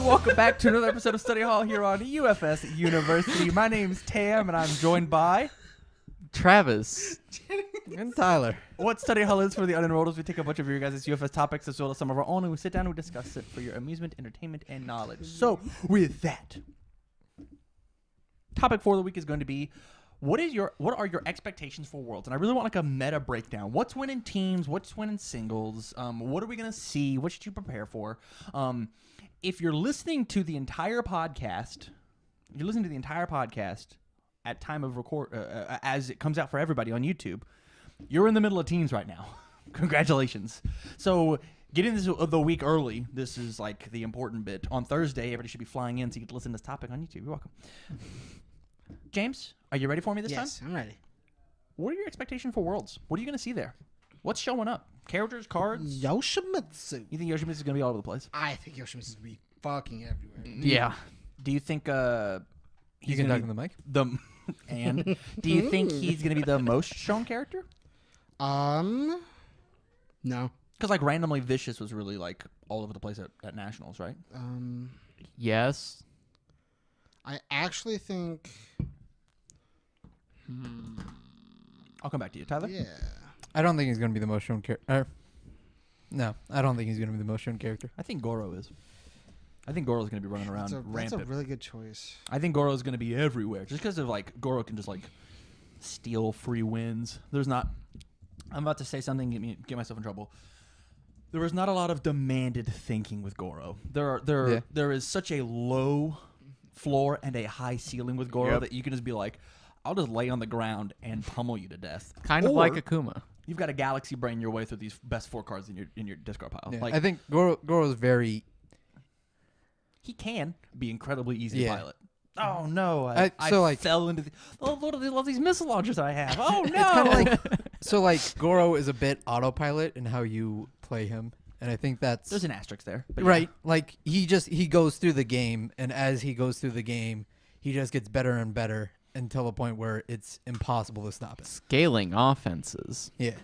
Welcome back to another episode of Study Hall here on UFSU University. My name's Tam, and I'm joined by Travis and Tyler. What Study Hall is for the unenrolled is we take a bunch of your guys' UFS topics as well as some of our own, and we sit down and we discuss it for your amusement, entertainment, and knowledge. So, with that, topic for the week is going to be what are your expectations for Worlds? And I really want like a meta breakdown. What's winning teams? What's winning singles? What are we gonna see? What should you prepare for? If you're listening to the entire podcast, at time of record, as it comes out for everybody on YouTube, you're in the middle of teams right now. Congratulations. So getting this the week early, this is like the important bit. On Thursday, everybody should be flying in so you get to listen to this topic on YouTube. You're welcome. James, are you ready for me this time? Yes, I'm ready. What are your expectations for Worlds? What are you going to see there? What's showing up? Characters, cards? Yoshimitsu. You think Yoshimitsu is going to be all over the place? I think Yoshimitsu is going to be fucking everywhere. Yeah. Do you think You can talk in the mic? And do you think he's going to be the most shown character? No. Because like randomly Vicious was really like all over the place at Nationals, right? Yes. I actually think. I'll come back to you, Tyler. Yeah. I don't think he's going to be the most shown character. No, I don't think he's going to be the most shown character. I think Goro is. I think Goro's going to be running around That's rampant. a really good choice. I think Goro's going to be everywhere just because of like Goro can just like steal free wins. There's not. I'm about to say something get myself in trouble. There is not a lot of demanded thinking with Goro. There is such a low floor and a high ceiling with Goro that you can just be like, I'll just lay on the ground and pummel you to death. Kind of like Akuma. You've got a galaxy brain your way through these best 4 cards in your discard pile. Yeah. Like, I think Goro's very. he can be incredibly easy to Yeah. pilot. Oh no! I fell into the. Oh Lord, I love these missile launchers I have. Oh no! It's kind of like so. Like Goro is a bit autopilot in how you play him, and I think that's There's an asterisk there, but right. Like he goes through the game, and as he goes through the game, he just gets better and better until a point where it's impossible to stop it. Scaling offenses. Yeah,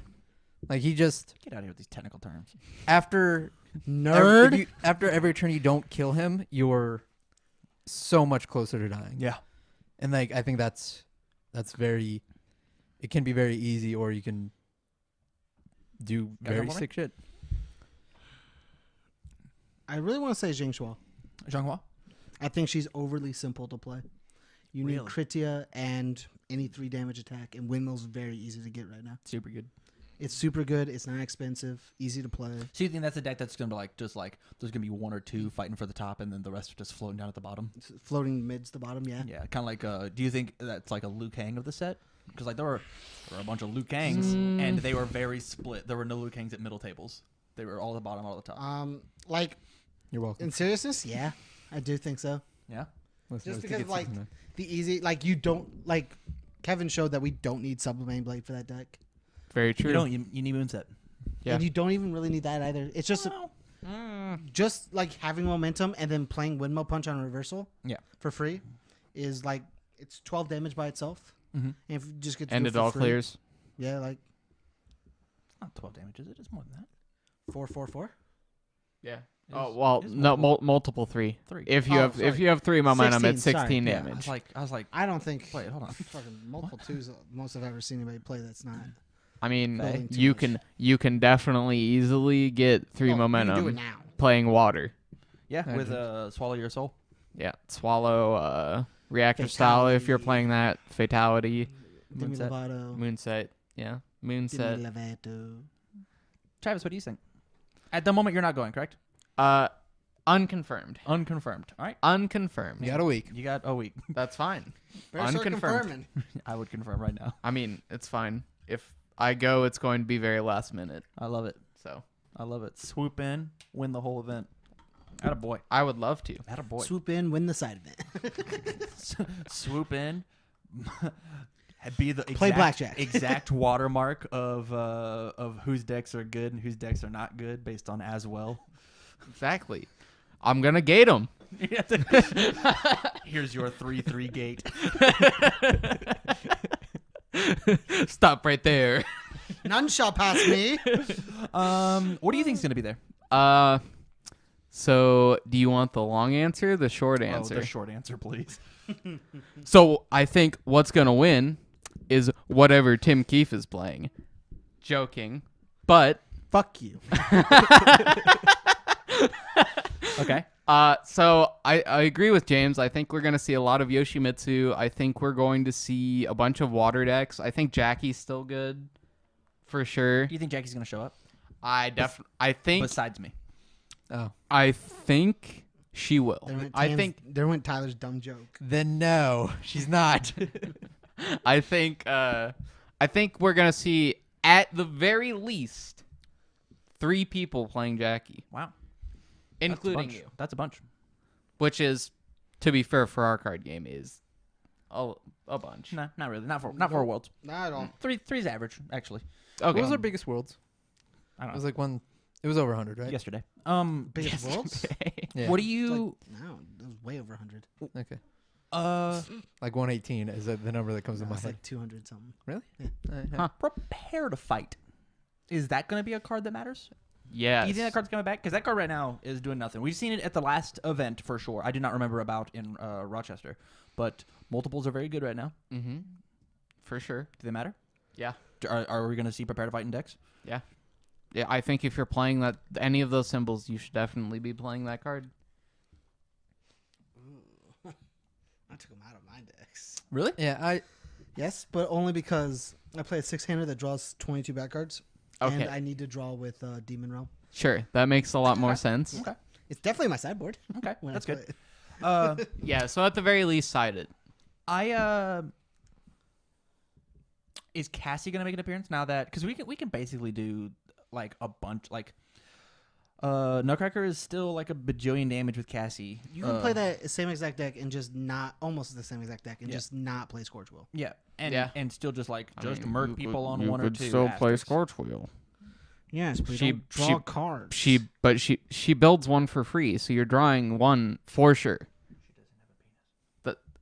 like he just Get out of here with these technical terms. after Nerd. after every turn you don't kill him, you're so much closer to dying. Yeah. And like I think that's very, it can be very easy, or you can do Got very one for me? sick shit. I really want to say Jingxua. Zhanghua? I think she's overly simple to play. You need Really? Kritia and any 3 damage attack, and Windmill's very easy to get right now. Super good. It's super good. It's not expensive. Easy to play. So you think that's a deck that's gonna be like just like there's gonna be 1 or 2 fighting for the top, and then the rest are just floating down at the bottom? It's floating mids the bottom, yeah. Yeah, kind of like. Do you think that's like a Liu Kang of the set? Because like there were a bunch of Liu Kangs, and they were very split. There were no Liu Kangs at middle tables. They were all at the bottom, all at the top. Like, You're welcome. in seriousness, yeah, I do think so. Yeah. Just because, like, the easy, like, you don't, like, Kevin showed that we don't need Sublimain Blade for that deck. Very true. You don't. You need Moonset. Yeah. And you don't even really need that either. It's just, just like, having momentum and then playing Windmill Punch on reversal for free is, like, it's 12 damage by itself. Mm-hmm. And if you just get to And do it for all free, clears. Yeah, like, Not 12 damage, is it? It's more than that. 4/4/4. Yeah. It's- Oh well, it's no, multiple. multiple 3. 3. If you have 3 momentum, 16, it's 16 sorry. I damage. was like, I don't think wait, hold on. fucking multiple twos most I've ever seen anybody play that's not. I mean, Building too you much. can definitely easily get 3 Oh, you can momentum do it now. playing water. Yeah, I with agree. Swallow Your Soul. Yeah, swallow reactor style if you're Fatality. playing that fatality Demi Moonset. Lovato. moonset. Yeah, Demi moonset. Lovato. Travis, what do you think? At the moment, you're not going, correct? Unconfirmed. Unconfirmed. All right. Unconfirmed. You got a week. You got a week. That's fine. Better start Unconfirmed. confirming. I would confirm right now. I mean, it's fine. If I go, it's going to be very last minute. I love it. So I love it. Swoop in, win the whole event. Atta boy. I would love to. Atta boy. Swoop in, win the side event. Swoop in. Be the Play blackjack. exact watermark of whose decks are good and whose decks are not good based on as well. Exactly. I'm gonna gate them. Here's your 3/3 gate. Stop right there. None shall pass me. What do you think's gonna be there? So, do you want the long answer or the short Oh, answer? the short answer, please. So, I think what's going to win is whatever Tim Keefe is playing. Joking. But, Fuck you. Okay. so I agree with James. I think we're going to see a lot of Yoshimitsu. I think we're going to see a bunch of water decks. I think Jackie's still good for sure. Do you think Jackie's going to show up? I think Besides me. Oh, I think she will. There went Tyler's dumb joke. then no, she's not. I think we're going to see at the very least 3 people playing Jackie, Wow. including you. That's a bunch. Which is, to be fair, for our card game is a bunch. No, not really. Not for Worlds. Not at all. Three's average, actually. Okay. What was our biggest worlds? I It don't was know. like one. It was over 100, right? Yesterday. Biggest worlds? Yeah. What do you No, it was way over 100. Okay. like Like 118 is the number that comes to No, my it's head. like 200 something. Really? Yeah. Huh. prepare to fight? Is that going to be a card that matters? Yes. Do you think that card's coming back? Because that card right now is doing nothing. We've seen it at the last event for sure. I do not remember about in Rochester, but multiples are very good right now. Mm-hmm. For sure. Do they matter? Yeah. Are we going to see prepare to fight in decks? Yeah. Yeah, I think if you're playing that any of those symbols, you should definitely be playing that card. I took them out of my decks. Really? Yeah, Yes, but only because I play a 6-hander that draws 22 back cards. Okay. And I need to draw with Demon Realm. Sure. That makes a lot more sense. Okay. It's definitely my sideboard. Okay. when I That's play good. it. Yeah, so at the very least, side it. Is Cassie gonna make an appearance now that because we can basically do like a bunch like Nutcracker is still like a bajillion damage with Cassie. You can play that same exact deck and just not almost the same exact deck and Yeah. just not play Scorch Will. Yeah, and Yeah. and still just like I just mean, murk you people could- on you one or could two. still play asterisks. Scorch Wheel. Yes, but She- you don't draw she- cards. She builds one for free, so you're drawing one for sure.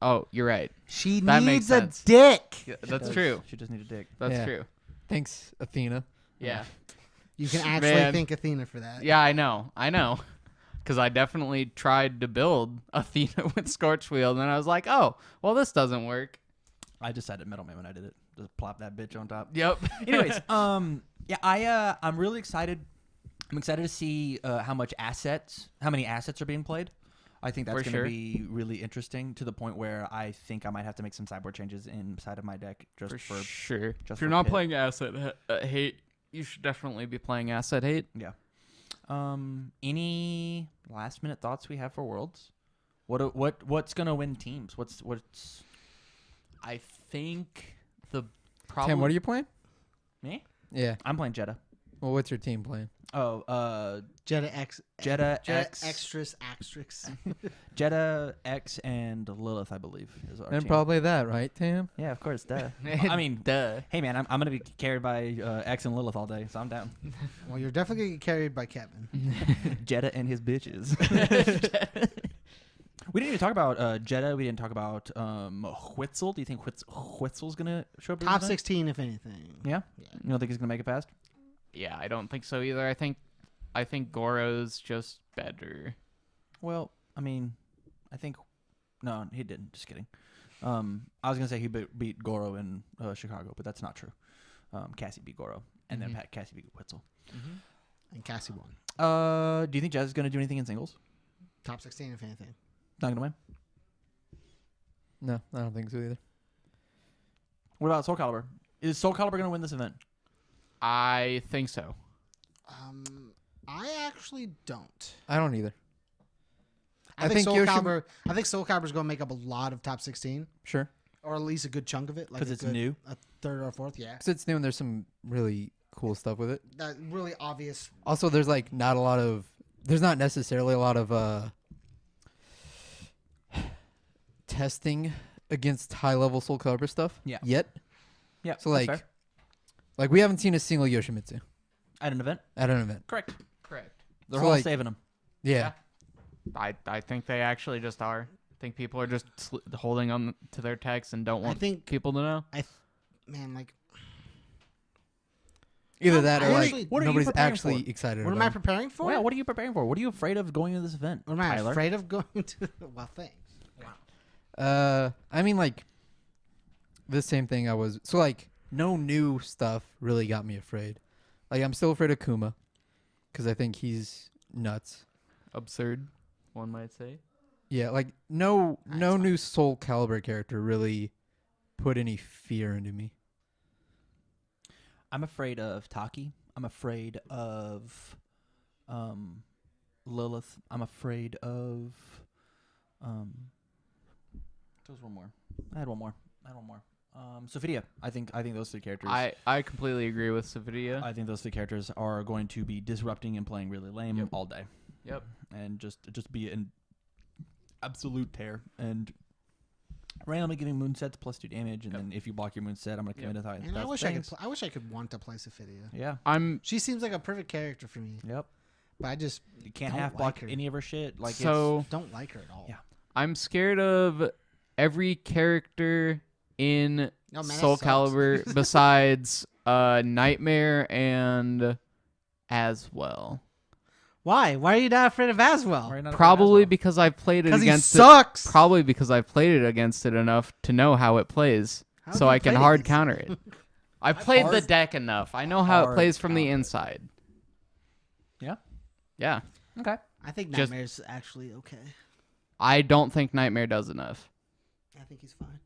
Oh, you're right. She That makes needs a sense. dick. Yeah, that's Does. true. She just need a dick. That's Yeah. true. thanks, Athena. Yeah. You can actually Man. thank Athena for that. Yeah, I know. Because I definitely tried to build Athena with Scorch Wheel, and then I was like, oh, well, this doesn't work. I just had it middleman when I did it. Just plop that bitch on top. Yep. Anyways, yeah, I'm really excited. I'm excited to see how many assets are being played. I think that's For going to sure. be really interesting to the point where I think I might have to make some sideboard changes inside of my deck just for sure. just If for you're not pit. playing Asset Hate, you should definitely be playing Asset Hate. Yeah. Any last minute thoughts we have for Worlds? What's gonna win teams? What's I think the problem. Tim, what are you playing? me? Yeah. I'm playing Jeddah. Well, what's your team playing? Oh, Jeddah X. Jeddah Jeddah X, Extras. Jeddah X, and Lilith, I believe, is our And team. probably that, right, Tim? Yeah, of course, duh. I mean, Duh. hey man, I'm gonna be carried by X and Lilith all day, so I'm down. Well, you're definitely going to get carried by Kevin. Jeddah and his bitches. We didn't even talk about Jeddah. We didn't talk about Whitzel. Do you think Whitzel's gonna show up? Top 16, if anything. Yeah? Yeah. You don't think he's gonna make it past? Yeah, I don't think so either. I think Goro's just better. Well, I mean, I think no, he didn't. Just kidding. I was gonna say he beat Goro in Chicago, but that's not true. Cassie beat Goro, and then Cassie beat Whitzel. And Cassie won. Do you think Jazz is gonna do anything in singles? Top 16, if anything. Not gonna win. No, I don't think so either. What about Soul Calibur? Is Soul Calibur gonna win this event? I think so. I actually don't. I don't either. I think Soul Yoshi- Calibur. I think Soul Calibur is going to make up a lot of top 16, Sure. or at least a good chunk of it, like 'Cause a it's good- new? a third or fourth. Yeah, Because it's new and there's some really cool stuff with it. that really obvious. Also, there's like not a lot of. There's not necessarily a lot of testing against high level Soul Calibur stuff. Yeah. Yet. Yeah. So that's like, fair. like we haven't seen a single Yoshimitsu At an event, at an event. correct. Correct. They're So, all like- saving them. Yeah. I think they actually just are. I think people are just holding on to their text and don't I want think, people to know. man, like Either that or I like actually- What are you nobody's preparing actually for? excited What about am I it. preparing for? Well, what are you preparing for? What are you afraid of going to this event? What am I Tyler? afraid of going to? Well, thanks. I mean, like, the same thing I was. So, like, no new stuff really got me afraid. Like, I'm still afraid of Kuma because I think he's nuts. Absurd, one might say. Yeah, like, no That's new Soul Calibur character really put any fear into me. I'm afraid of Taki. I'm afraid of Lilith. I'm afraid of there was one more. I had one more. Sophia. I think those three characters. I completely agree with Sophia. I think those three characters are going to be disrupting and playing really lame all day. Yep. And just be an absolute tear and randomly giving moonsets plus 2 damage, and then if you block your moonset, I'm gonna commit a And I wish I wish I could want to play Sophia. Yeah. She seems like a perfect character for me. Yep. But I just You can't don't half block like her. any of her shit. Like So don't like her at all. Yeah. I'm scared of every character in No, man, that Soul sucks. Calibur besides Nightmare and Aswell. Why? Why are you not afraid of Aswell? Probably because I've played it Because he against sucks. Probably because I've played it against it enough to know how it plays, How so have you I can played hard against counter it. I've played the hard- deck enough. I know how it hard plays from the counter it. inside. Yeah. Yeah. Okay. I think Just- Nightmare's actually okay. I don't think Nightmare does enough. I think he's fine.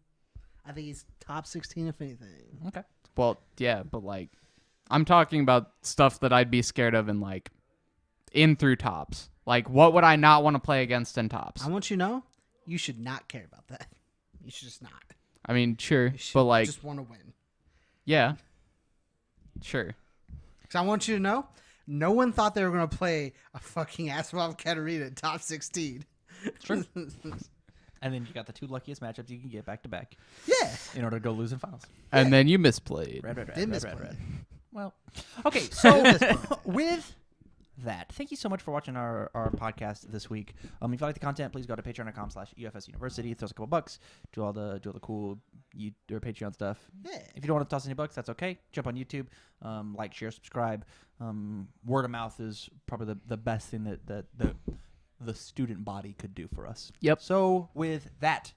I think he's top 16 if anything. Okay. Well, yeah, but like, I'm talking about stuff that I'd be scared of in through tops. Like, what would I not want to play against in tops? I want you to know, you should not care about that. You should just not. I mean, sure, You should but like, just want to win. yeah, sure. Because I want you to know, no one thought they were going to play a fucking Aswell Katarina at top 16. Sure. And then you got the 2 luckiest matchups you can get back to back Yeah. in order to go lose in finals. And then you misplayed. Red. Did misplay. Well, okay. So with that, thank you so much for watching our podcast this week. If you like the content, please go to patreon.com/UFS University. Throw us a couple bucks. Do all the cool Patreon stuff. Yeah. If you don't want to toss any bucks, that's okay. Jump on YouTube, like, share, subscribe. Word of mouth is probably the best thing that the student body could do for us. Yep. So with that,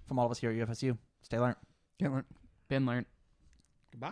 from all of us here at UFSU, stay learned. Can't learn. Been learned. Goodbye.